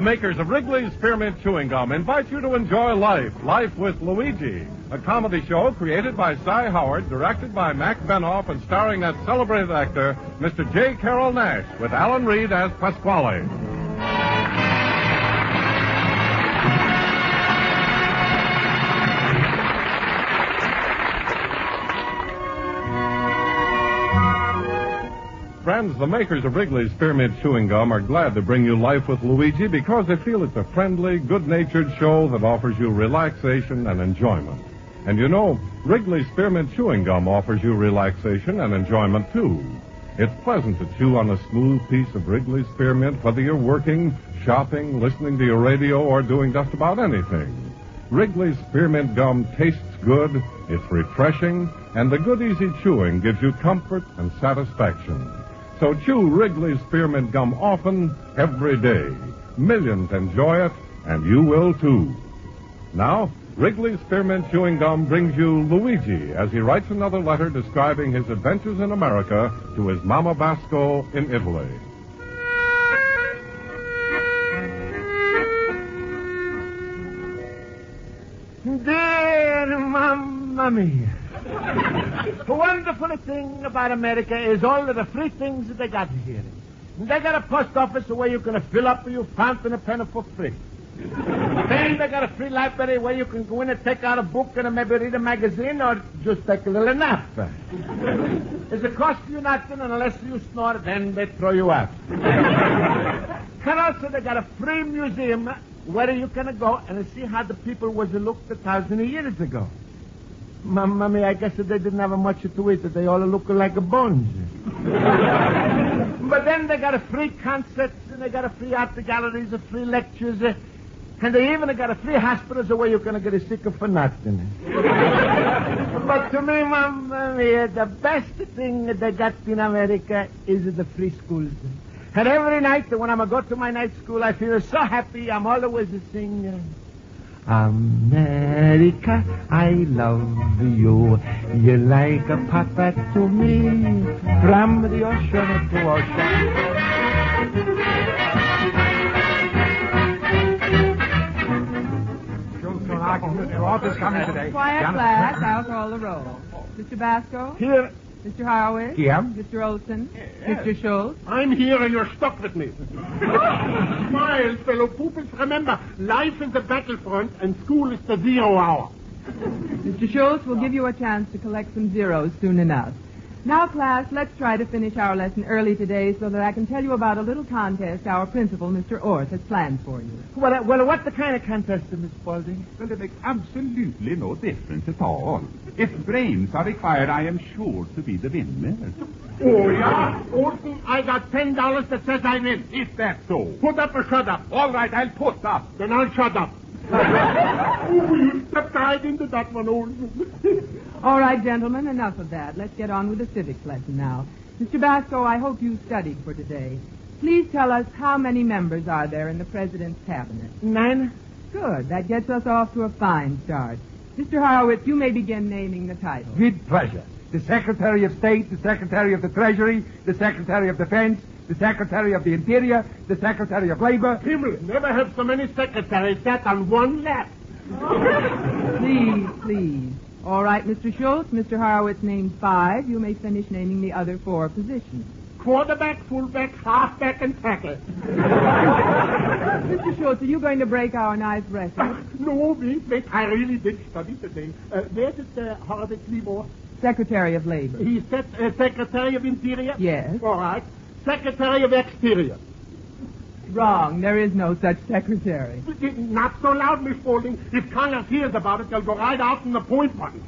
makers of Wrigley's Spearmint Chewing Gum, invite you to enjoy Life with Luigi, a comedy show created by Cy Howard, directed by Mac Benoff, and starring that celebrated actor, Mr. J. Carroll Nash, with Alan Reed as Pasquale. Friends, the makers of Wrigley's Spearmint Chewing Gum are glad to bring you Life with Luigi because they feel it's a friendly, good-natured show that offers you relaxation and enjoyment. And you know, Wrigley's Spearmint Chewing Gum offers you relaxation and enjoyment, too. It's pleasant to chew on a smooth piece of Wrigley's Spearmint, whether you're working, shopping, listening to your radio, or doing just about anything. Wrigley's Spearmint Gum tastes good, it's refreshing, and the good, easy chewing gives you comfort and satisfaction. So chew Wrigley's Spearmint Gum often, every day. Millions enjoy it, and you will, too. Now, Wrigley's Spearmint Chewing Gum brings you Luigi as he writes another letter describing his adventures in America to his Mama Basco in Italy. Dear Mamma Mia. The wonderful thing about America is all of the free things that they got here. They got a post office where you can fill up your fountain pen for free. Then they got a free library where you can go in and take out a book and maybe read a magazine or just take a little nap. It costs you nothing unless you snore, then they throw you out. And also they got a free museum where you can go and see how the people was looked 1,000 years ago. Mamma mia, I guess they didn't have much to eat. They all look like bones. But then they got a free concerts, and they got a free art galleries, a free lectures, and they even got a free hospitals where you're going to get sick for nothing. But to me, Mamma mia, the best thing they got in America is the free schools. And every night when I'm go to my night school, I feel so happy. I'm always singing. America, I love you. You're like a papa to me, from the ocean to ocean. Your office coming today. Quiet, class. I'll call the roll. Mr. Basco? Here. Mr. Horowitz? Here. Mr. Olson? Yes. Mr. Schultz? I'm here and you're stuck with me. Smile, fellow pupils. Remember, life is the battlefront and school is the 0 hour. Mr. Schultz, we'll give you a chance to collect some zeros soon enough. Now, class, let's try to finish our lesson early today so that I can tell you about a little contest our principal, Mr. Orth, has planned for you. Well, what the kind of contest, Miss Spaulding? Well, it makes absolutely no difference at all. If brains are required, I am sure to be the winner. Oh, yeah? Olson, I got $10 that says I win. Is that so? Put up or shut up? All right, I'll put up. Then I'll shut up. Oh, you stepped right into that one, Olson. All right, gentlemen, enough of that. Let's get on with the civics lesson now. Mr. Basco, I hope you studied for today. Please tell us how many members are there in the President's cabinet? 9. Good. That gets us off to a fine start. Mr. Horowitz, you may begin naming the titles. With pleasure. The Secretary of State, the Secretary of the Treasury, the Secretary of Defense, the Secretary of the Interior, the Secretary of Labor. Himmel, never have so many secretaries sat on one lap. Please, please. All right, Mr. Schultz, Mr. Horowitz named 5. You may finish naming the other 4 positions. Quarterback, fullback, halfback, and tackle. Mr. Schultz, are you going to break our nice record? No, wait. I really did study today. Where did Horowitz leave off? Secretary of Labor. He said Secretary of Interior? Yes. All right. Secretary of Exterior. Wrong. There is no such secretary. Not so loud, Miss Spaulding. If Congress hears about it, they'll go right out in the point one.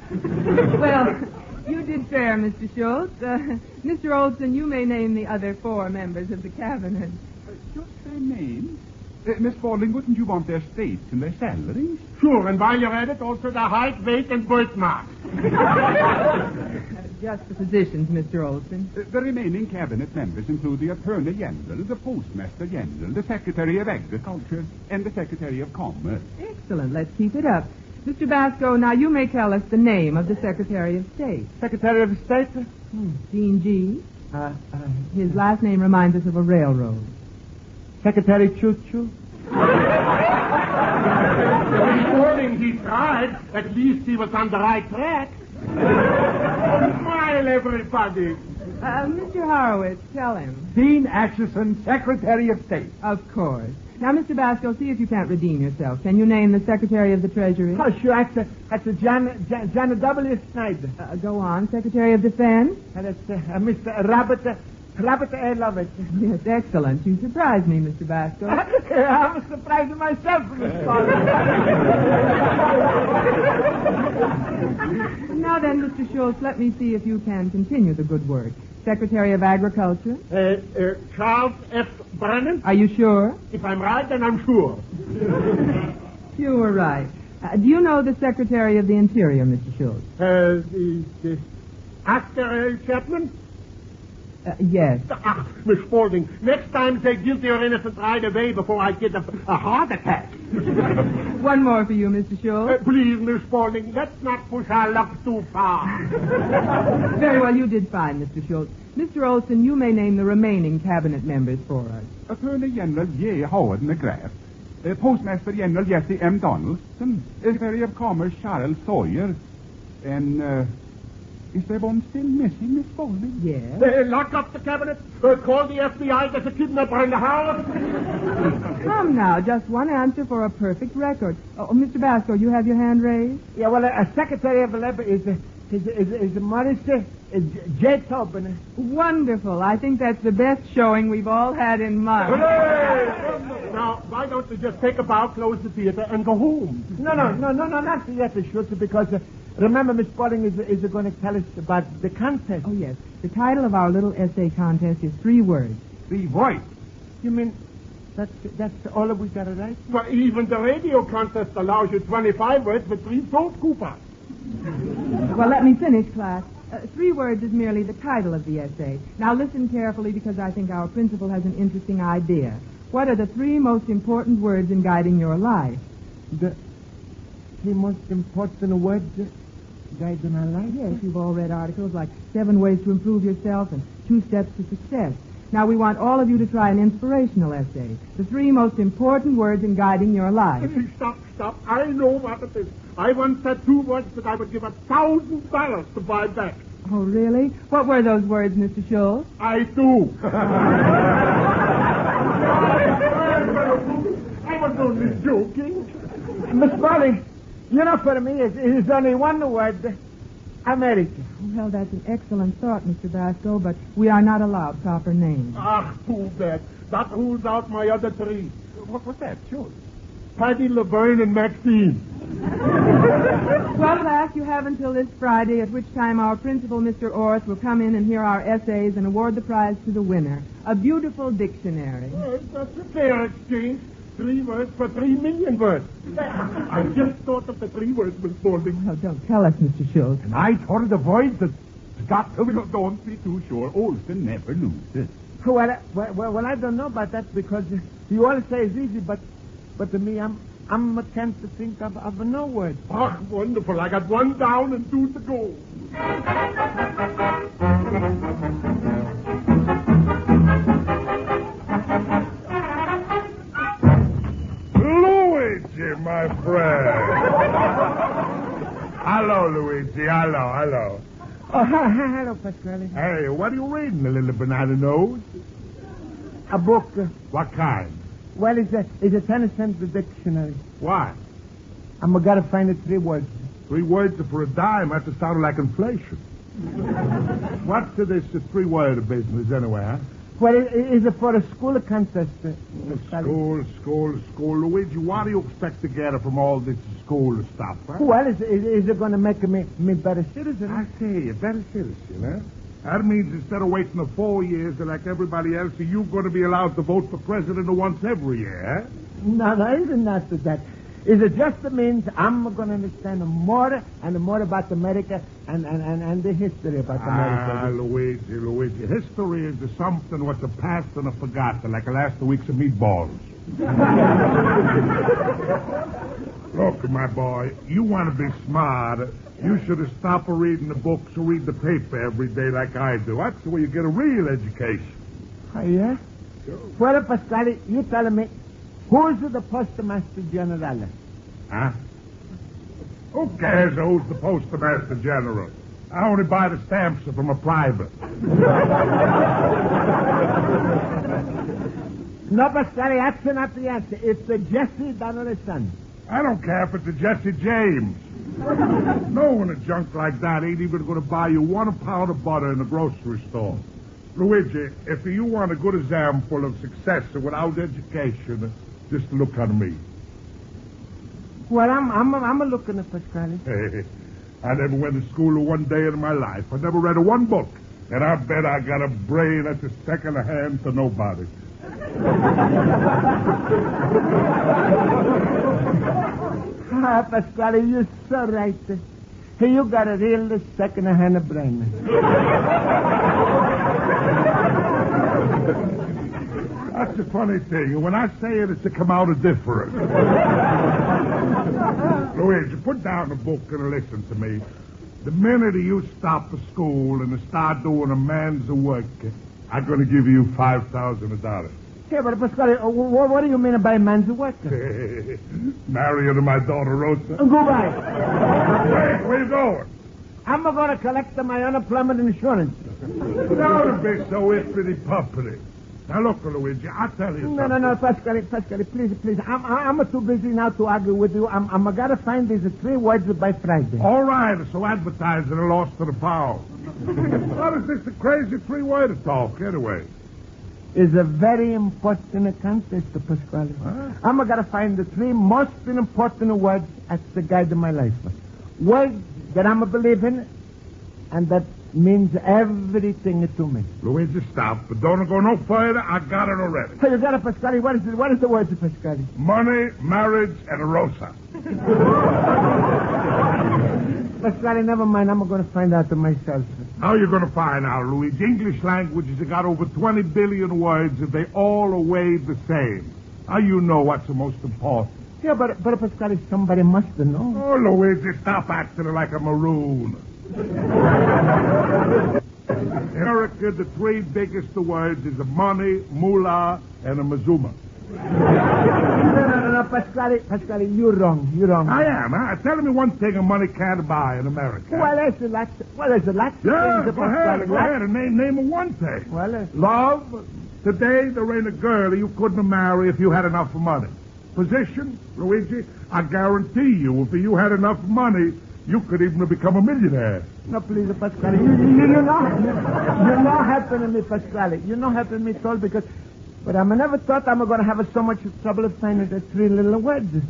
Well, you did fair, Mr. Schultz. Mr. Olson, you may name the other 4 members of the cabinet. Just their names? Miss Spaulding, wouldn't you want their states and their salaries? Sure, and while you're at it, also the height, weight, and birthmark. Just the positions, Mr. Olson. The remaining cabinet members include the Attorney General, the Postmaster General, the Secretary of Agriculture, and the Secretary of Commerce. Excellent. Let's keep it up. Mr. Basco, now you may tell us the name of the Secretary of State. Secretary of State? Dean G. His last name reminds us of a railroad. Secretary Choo-Choo? Spaulding, he tried. At least he was on the right track. Smile, everybody. Mr. Horowitz, tell him. Dean Acheson, Secretary of State. Of course. Now, Mr. Basco, see if you can't redeem yourself. Can you name the Secretary of the Treasury? Oh, sure. That's a John W. Snyder. Go on. Secretary of Defense? That's Mr. Robert A. Lovett. Yes, excellent. You surprised me, Mr. Basco. I was surprised myself, Miss Spaulding. Now then, Mr. Schultz, let me see if you can continue the good work. Secretary of Agriculture? Charles F. Brennan. Are you sure? If I'm right, then I'm sure. You were right. Do you know the Secretary of the Interior, Mr. Schultz? The actor Chapman? Yes. Miss Spaulding, next time say guilty or innocent right away before I get a heart attack. One more for you, Mr. Schultz. Please, Miss Spaulding, let's not push our luck too far. Very well, you did fine, Mr. Schultz. Mr. Olson, you may name the remaining cabinet members for us. Attorney General J. Howard McGrath. Postmaster General Jesse M. Donaldson. Secretary of Commerce Charles Sawyer. And, is there one still missing, Miss Spaulding? Yes. Lock up the cabinet. Call the FBI. There's a kidnapper in the house. Come now, just one answer for a perfect record. Oh, Mr. Basco, you have your hand raised? Yeah, well, a Secretary of Labor is Morris J. Tobin. Wonderful. I think that's the best showing we've all had in months. Now, why don't you just take a bow, close the theater, and go home? No, not the theater, Schultz, because remember, Miss Spaulding is going to tell us about the contest. Oh, yes. The title of our little essay contest is 3 words. 3 words? You mean that's all we got to write? Well, even the radio contest allows you 25 words with 3 salt coupons. Well, let me finish, class. 3 words is merely the title of the essay. Now listen carefully because I think our principal has an interesting idea. What are the 3 most important words in guiding your life? The 3 most important words guiding our life? Yes, you've all read articles like 7 ways to improve yourself and 2 steps to success. Now we want all of you to try an inspirational essay. The 3 most important words in guiding your life. Stop. I know what it is. I once said 2 words that I would give $1,000 to buy back. Oh, really? What were those words, Mr. Schultz? I do. I was only joking. Miss Spaulding, you know, for me, it is only one word, America. Well, that's an excellent thought, Mr. Basco, but we are not allowed proper names. Too bad. That rules out my other 3. What's that, Schultz? Patty, Laverne, and Maxine. Well, class, you have until this Friday, at which time our principal, Mr. Orth, will come in and hear our essays and award the prize to the winner. A beautiful dictionary. That's a fair exchange. 3 words for 3 million words. I just thought of the 3 words, Miss Spaulding. Oh, don't tell us, Mr. Schultz. And I thought of the voice that Scott... Don't be too sure. Olson never loses. Well, I don't know about that because you all say it's easy, but to me, I'm tempted to think of no word. Oh, wonderful. I got 1 down and 2 to go. Luigi, my friend. Hello, Luigi. Hello. Oh, hello, Pasquale. Hey, what are you reading, the little banana nose? A book. What kind? Well, it's a 10-cent dictionary. Why? I'm going to find the 3 words. 3 words for a dime. That just sounded like inflation. What's this 3-word business anyway, huh? Well, is it for a school contest? School. Luigi, what do you expect to get from all this school stuff, huh? Well, is it going to make me better citizen? I say, a better citizen, huh? That means instead of waiting the 4 years like everybody else, you're going to be allowed to vote for president once every year, huh? No, it's not that. Is it just means I'm going to understand more and more about America and the history about America? Luigi. History is something what's a past and a forgotten, like the last 2 weeks of meatballs. Look, my boy, you want to be smart. You should have stopped reading the books or read the paper every day like I do. That's the way you get a real education. Oh, yeah? Well, Pasquale, you telling me Who's the Postmaster General? Huh? Who cares who's the Postmaster General? I only buy the stamps from a private. No, Pasquale, that's not the answer. It's the Jesse Donnelly's son. I don't care if it's a Jesse James. No one a junk like that ain't even going to buy you 1 pound of butter in the grocery store. Luigi, if you want a good example of success without education, just look on me. Well, I'm a looking at Pasquale. Hey, I never went to school one day in my life. I never read one book. And I bet I got a brain that's a second hand to nobody. Pasquale, you're so right. Hey, you got a real second-hand brain. That's the funny thing. When I say it, it's to come out of different. Luigi, put down the book and listen to me. The minute you stop the school and start doing a man's work, I'm going to give you $5,000. Yeah, but Pasquale, what do you mean by man's work? Marrying my daughter Rosa. Goodbye. Hey, where you going? I'm going to collect my unemployment insurance. Don't be so ippity-puppity. Now, look, Luigi, I'll tell you something. No, Pasquale, please. I'm too busy now to argue with you. I'm got to find these 3 words by Friday. All right, so advertising a loss to the pound. What is this, a crazy 3-word talk, anyway? Is a very important contest, Pasquale. Huh? I'm got to find the 3 most important words as the guide of my life. Words that I'm a believing and that means everything to me. Luigi, stop. But don't go no further. I got it already. So you got it, Pasquale. What is the words, Pasquale? Money, marriage, and a Rosa. Pasquale, never mind. I'm going to find out myself. How are you going to find out, Luigi? English language has got over 20 billion words, and they all are weighed the same. How you know what's the most important? Yeah, but Pasquale, somebody must know. Oh, Luigi, stop acting like a maroon. In America, the 3 biggest words is a money, moolah, and a mazuma. No, Pasquale, you're wrong. I am, huh? Tell me one thing a money can't buy in America. Well, there's a lot. Yeah, go ahead, and name one thing. Well, Love. Today, there ain't a girl you couldn't marry if you had enough money. Position, Luigi, I guarantee you, if you had enough money, you could even become a millionaire. No, please, Pasquale. You're not helping me, Pasquale. You're not helping me at all because... But I never thought I'm going to have so much trouble finding the 3 little words.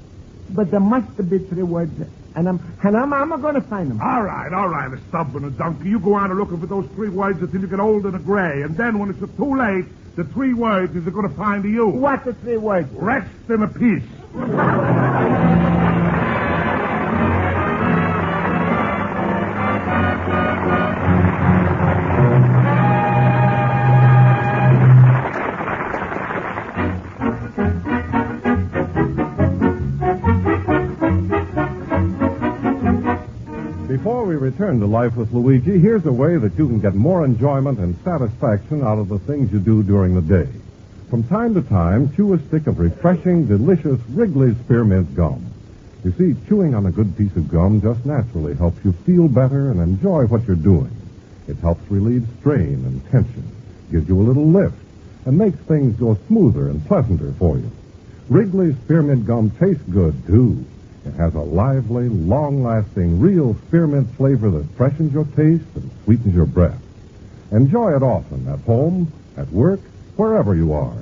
But there must be 3 words. And I'm going to find them. All right, a stubborn donkey. You go on looking for those 3 words until you get old and gray. And then when it's too late, the 3 words is going to find you. What the 3 words? Rest in peace. Before we return to Life with Luigi, here's a way that you can get more enjoyment and satisfaction out of the things you do during the day. From time to time, chew a stick of refreshing, delicious Wrigley's Spearmint Gum. You see, chewing on a good piece of gum just naturally helps you feel better and enjoy what you're doing. It helps relieve strain and tension, gives you a little lift, and makes things go smoother and pleasanter for you. Wrigley's Spearmint Gum tastes good, too. It has a lively, long-lasting, real spearmint flavor that freshens your taste and sweetens your breath. Enjoy it often, at home, at work, wherever you are.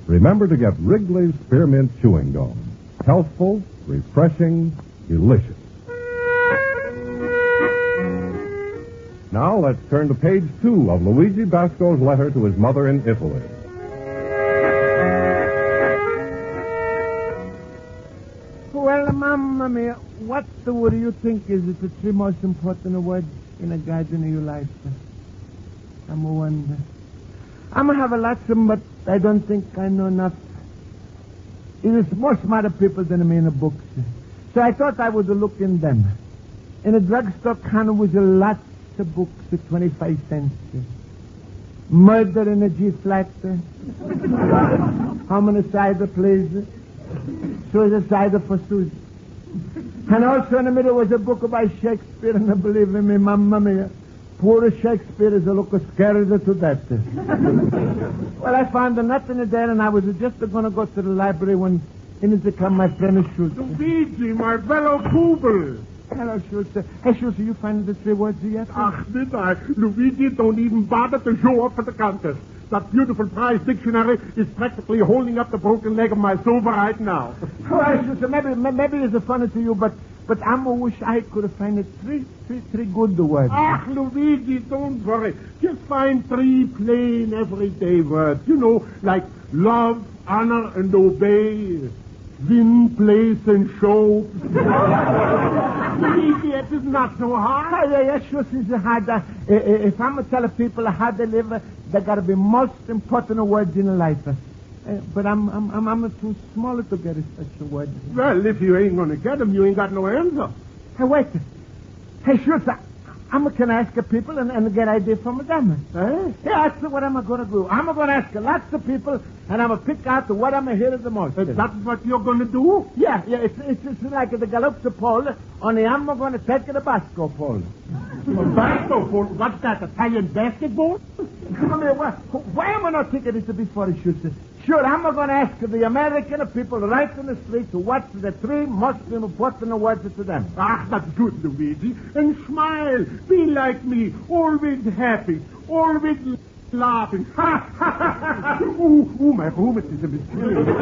Remember to get Wrigley's Spearmint Chewing Gum. Healthful, refreshing, delicious. Now let's turn to page 2 of Luigi Basco's letter to his mother in Italy. Well, Mamma mia, what do you think is the 3 most important words in a guide in your life? I'm a wonder. I'm going to have a lot of them, but I don't think I know enough. It is more smarter people than me in the books. So I thought I would look in them. In a drugstore counter was a lot of books at 25 cents. Murder in a G-flat. Homicide, please. Suicide for Susie. And also in the middle was a book by Shakespeare, and believe me, mamma mia, poor Shakespeare is a little scared to death. Well, I found nothing there, and I was just going to go to the library when in to come my friend Schultz. Luigi, my fellow pupil. Hello, Schultz. Hey, Schultz, you find the 3 words yet? Ach, did I? Luigi, don't even bother to show up for the contest. That beautiful prize dictionary is practically holding up the broken leg of my sofa right now. Well, Schultz, maybe it's funny to you, but I wish I could find it three good words. Ach, Luigi, don't worry. Just find 3 plain, everyday words. You know, like love, honor, and obey. Win, place, and show. Luigi, it is not so hard. Yeah, sure, it's hard. If I'm going to tell people how they live, they got to be most important words in life. But I'm too small to get such a word. Well, if you ain't going to get them, you ain't got no answer. Hey, wait. Hey, sure, I'm going to ask people and get ideas from them. Eh? Yeah, that's what I'm going to do. I'm going to ask lots of people, and I'm going to pick out what I'm going to hear the most. Is that what you're going to do? Yeah, it's like the Galopsa pole, only I'm going to take the Basco pole. Basco pole? What's that, Italian basketball? Come here, why am I not taking it before he shoots it? Sure, I'm going to ask the American people right in the street what's the 3 most important words to them. Ah, that's good, Luigi. And smile. Be like me. Always happy. Always laughing. Ha, ha, ha, ha. Ooh, my rheumatism is killing me.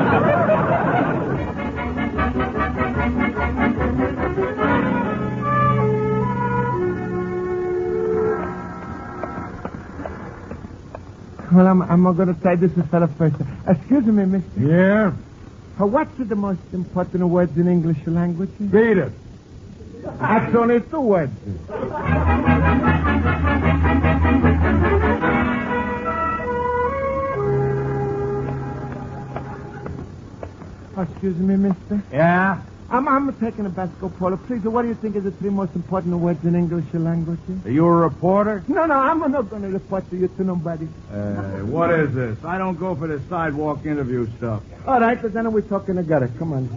Well, I'm going to try this fella first. Excuse me, mister. Yeah? What's the most important words in English language? Read it. That's only 2 words. Excuse me, mister. Yeah? I'm taking a basketball. Please, what do you think is the 3 most important words in English language? Are you a reporter? No, I'm not going to report to you to nobody. What is this? I don't go for this sidewalk interview stuff. All right, but then we're talking together. Come on.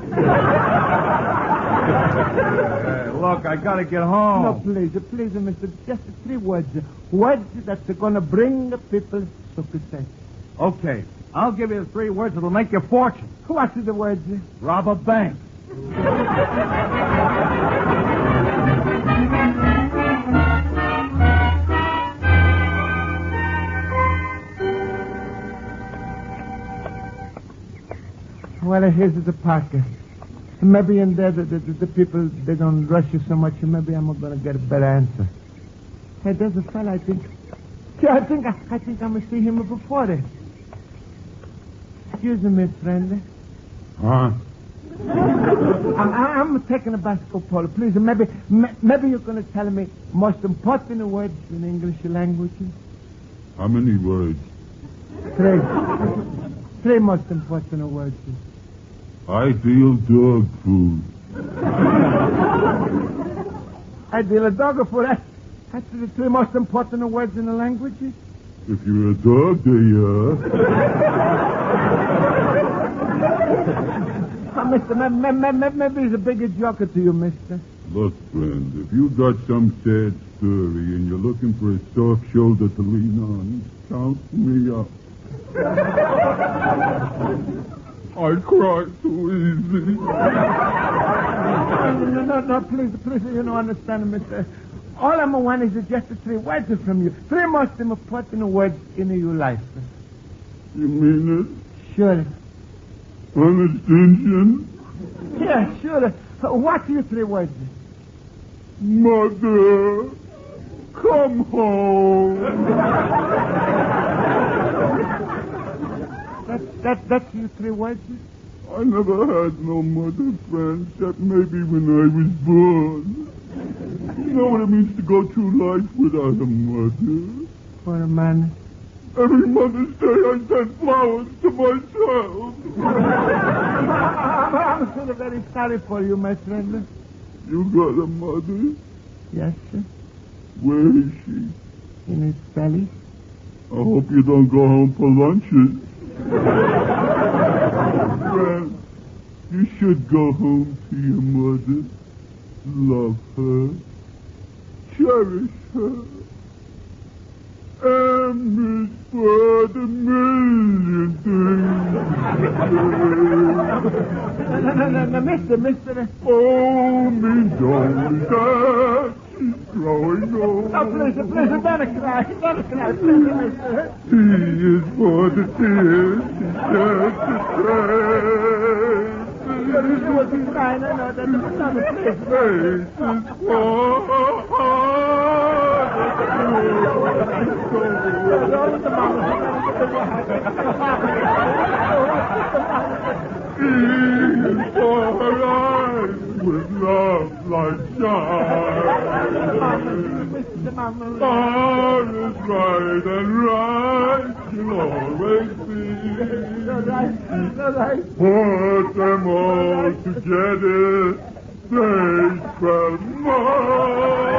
Look, I gotta get home. No, please, mister. Just 3 words. Words that's going to bring the people success. Okay, I'll give you the 3 words that'll make your fortune. What's the words? Rob a bank. Well, here's the pocket. Maybe in there the people, they don't rush you so much. Maybe I'm going to get a better answer. Hey, there's a fella, I think. Yeah, I think I'm going to see him before this. Excuse me, friend. Huh? I'm taking a basketball. Please, maybe you're going to tell me most important words in English language. How many words? 3 most important words. I deal dog food. I deal a dog food. That's the 3 most important words in the language. If you're a dog, there you Mister, maybe he's a bigger joker to you, mister. Look, friend, if you got some sad story and you're looking for a soft shoulder to lean on, count me up. I cry too easy. No, please, you don't understand, mister. All I'm want is just 3 words from you. 3 most important words in your life. You mean it? Sure. Extension? Yeah, sure. What's your 3 words? Mother, come home. That's your 3 words? I never had no mother, friend, except maybe when I was born. You know what it means to go through life without a mother? For a man. Every Mother's Day I send flowers to myself. I'm so very sorry for you, my friend. You got a mother? Yes, sir. Where is she? In his belly. I hope you don't go home for lunches. Friend, you should go home to your mother. Love her. Cherish her. And it's for the million things. No, mister. Oh, me don't that. She's growing old. Oh, please, don't cry, please, mister. T is for the tears. She sheds the tears. You wasn't crying, no, that's not a please. Faces for her eyes with love like shine. All is right and right you'll always be. Put them all together, they spell more.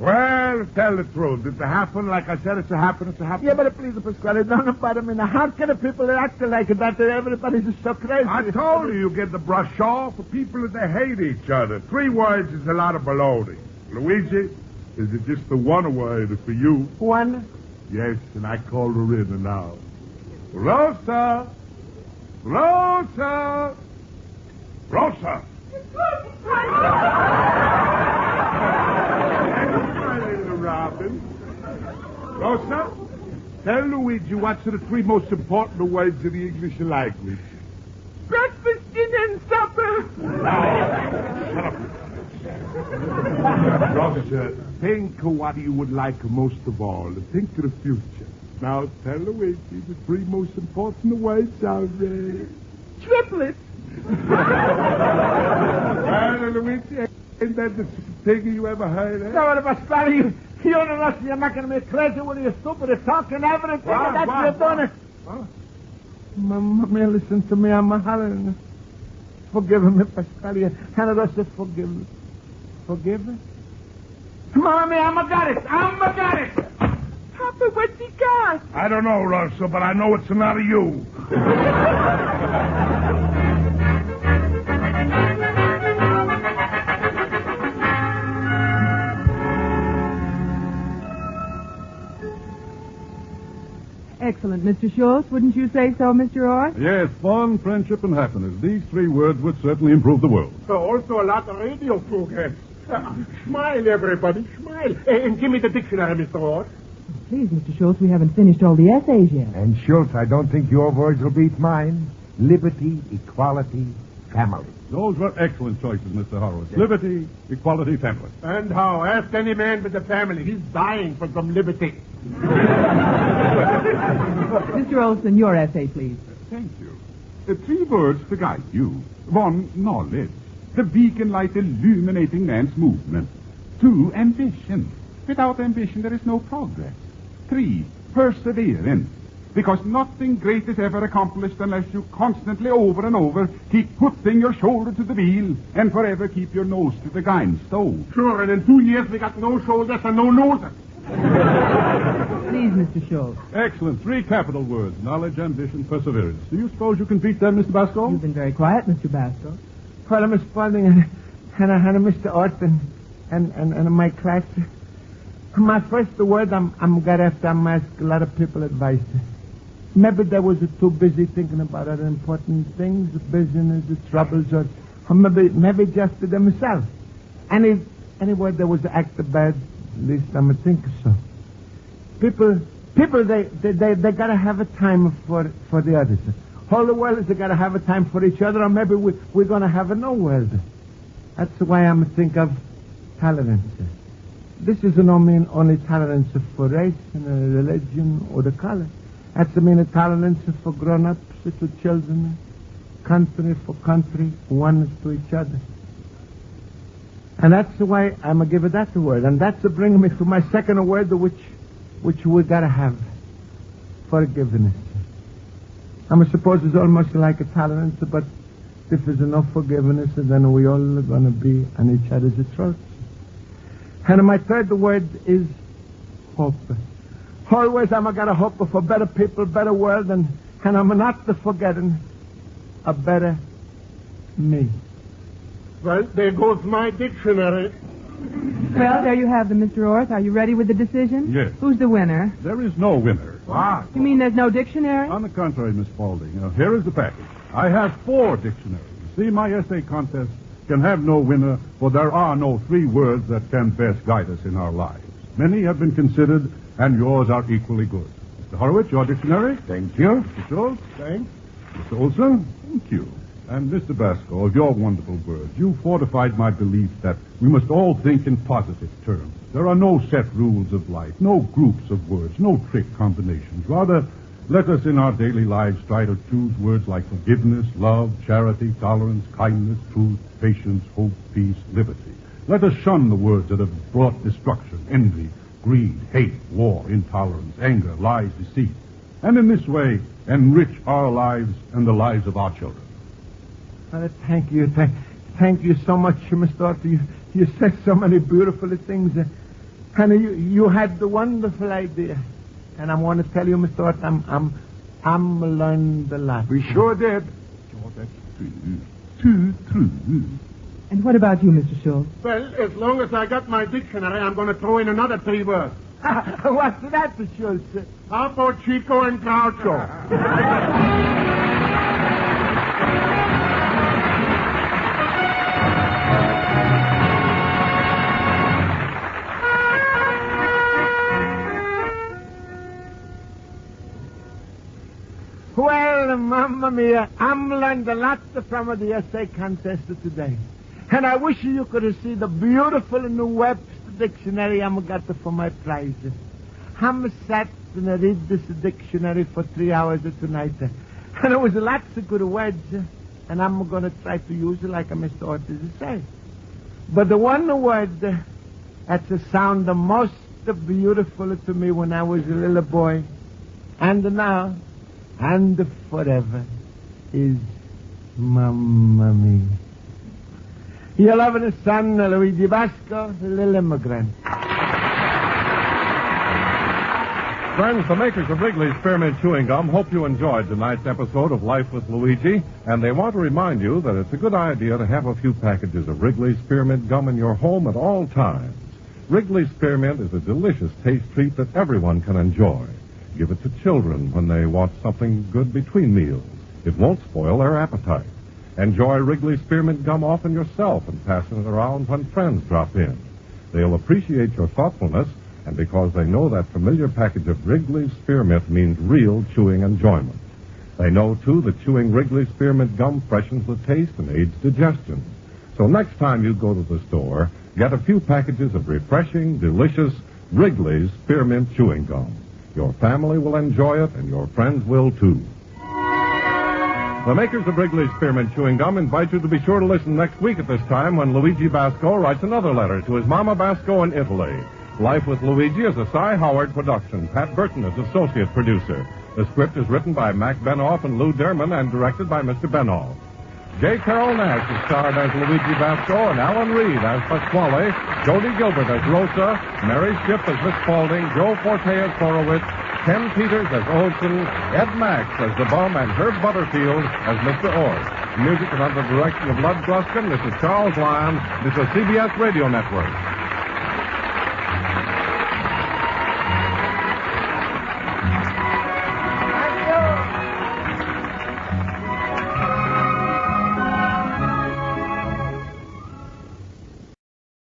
Well, tell the truth. Did it happen? Like I said, it's a happen. Yeah, but please, Pasquale, don't bother me now. How can the people act like that? Everybody's just so crazy. I told you get the brush off. The people, they hate each other. 3 words is a lot of baloney. Luigi, is it just the one word for you? One? Yes, and I call her in now. Rosa! Rosa! Rosa! Robin. Rosa, tell Luigi what's the 3 most important words in the English language. Breakfast, dinner, and supper. Shut up. Rosa, think of what you would like most of all. Think of the future. Now tell Luigi the 3 most important words are Triplets. Well, Luigi, ain't that the thing you ever heard of? No, Pasquale, you and Rosa, you're making me crazy with your stupid talking everything. That's what you're doing it. Huh? Mamma, listen to me. I'm hollering. Forgive me, Pasquale. And Rosa, forgive me. Forgive me? Mamma, I'm got it. Papa, what's he got? I don't know, Rosa, but I know it's not of you. Excellent, Mr. Schultz. Wouldn't you say so, Mr. Orr? Yes, fun, friendship, and happiness. These 3 words would certainly improve the world. Also a lot of radio programs. Smile, everybody, smile. And give me the dictionary, Mr. Orr. Please, Mr. Schultz, we haven't finished all the essays yet. And Schultz, I don't think your words will beat mine. Liberty, equality, family. Those were excellent choices, Mr. Horowitz. Liberty, equality, family. And how? Ask any man with a family. He's dying for some liberty. Mr. Olson, your essay, please. Thank you. 3 words to guide you. 1, knowledge. The beacon light illuminating man's movement. 2, ambition. Without ambition, there is no progress. 3, perseverance. Because nothing great is ever accomplished unless you constantly, over and over, keep putting your shoulder to the wheel and forever keep your nose to the grindstone. Sure, and in 2 years we got no shoulders and no noses. Please, Mr. Schultz. Excellent. 3 capital words. Knowledge, ambition, perseverance. Do you suppose you can beat them, Mr. Basco? You've been very quiet, Mr. Basco. Well, Miss Spaulding and Mr. Orton and my class. My first word I'm got after I'm ask a lot of people advice. Maybe they was too busy thinking about other important things, business, troubles, or maybe just to themselves. Any word they was act bad, at least I'm think so. People they gotta have a time for the others. All the world is they gotta have a time for each other, or maybe we're gonna have a no world. That's why I'm think of tolerance. This is no mean only tolerance for race and religion or the color. That's the mean tolerance for grown-ups to children. country for country, one to each other. And that's the way I'm going to give it that word. And that's bringing me to my second word, which we got to have. Forgiveness. I suppose it's almost like a tolerance, but if there's enough forgiveness, then we all are going to be on each other's throats. And my third word is hope. Always I'm going to hope for better people, better world, and I'm not forgetting a better me. Well, there goes my dictionary. Well, there you have them, Mr. Orth. Are you ready with the decision? Yes. Who's the winner? There is no winner. You mean there's no dictionary? On the contrary, Miss Spaulding. Here is the package. I have 4 dictionaries. See, my essay contest can have no winner, for there are no 3 words that can best guide us in our lives. Many have been considered, and yours are equally good. Mr. Horowitz, your dictionary? Thank you. Mr. Schultz? Thanks. Mr. Olson? Thank you. And Mr. Basco, of your wonderful words, you fortified my belief that we must all think in positive terms. There are no set rules of life, no groups of words, no trick combinations. Rather, let us in our daily lives try to choose words like forgiveness, love, charity, tolerance, kindness, truth, patience, hope, peace, liberty. Let us shun the words that have brought destruction, envy, greed, hate, war, intolerance, anger, lies, deceit. And in this way, enrich our lives and the lives of our children. Well, thank you. Thank you so much, Mr. Orth. You said so many beautiful things. And you had the wonderful idea. And I want to tell you, Mr. Orth, I'm learned a lot. We sure did. Sure, that's true. Too true. And what about you, Mr. Schultz? Well, as long as I got my dictionary, I'm going to throw in another 3 words. What's that, Mr. Schultz? Apo, Chico, and Groucho. Well, Mamma Mia, I'm learned a lot from the essay contest today. And I wish you could see the beautiful new Webster dictionary I'm got for my prize. I'm sat and read this dictionary for 3 hours tonight. And it was lots of good words. And I'm going to try to use it like Mr. Ortiz say. But the one word that's sound the most beautiful to me when I was a little boy, and now, and forever, is Mamma Mia. Your loving son, Luigi Basco, Little Immigrant. Friends, the makers of Wrigley's Spearmint Chewing Gum hope you enjoyed tonight's episode of Life with Luigi, and they want to remind you that it's a good idea to have a few packages of Wrigley's Spearmint Gum in your home at all times. Wrigley's Spearmint is a delicious taste treat that everyone can enjoy. Give it to children when they want something good between meals. It won't spoil their appetite. Enjoy Wrigley's Spearmint Gum often yourself and passing it around when friends drop in. They'll appreciate your thoughtfulness, and because they know that familiar package of Wrigley's Spearmint means real chewing enjoyment. They know, too, that chewing Wrigley's Spearmint Gum freshens the taste and aids digestion. So next time you go to the store, get a few packages of refreshing, delicious Wrigley's Spearmint Chewing Gum. Your family will enjoy it, and your friends will, too. The makers of Wrigley's Spearmint Chewing Gum invite you to be sure to listen next week at this time when Luigi Basco writes another letter to his Mama Basco in Italy. Life with Luigi is a Cy Howard production. Pat Burton is associate producer. The script is written by Mac Benoff and Lou Derman and directed by Mr. Benoff. J. Carroll Nash is starred as Luigi Basco and Alan Reed as Pasquale, Jody Gilbert as Rosa, Mary Shipp as Miss Spaulding, Joe Forte as Horowitz, Ken Peters as Olson, Ed Max as the Bum, and Herb Butterfield as Mr. Orr. Music is under the direction of Lud Gluskin. This is Charles Lyon. This is CBS Radio Network.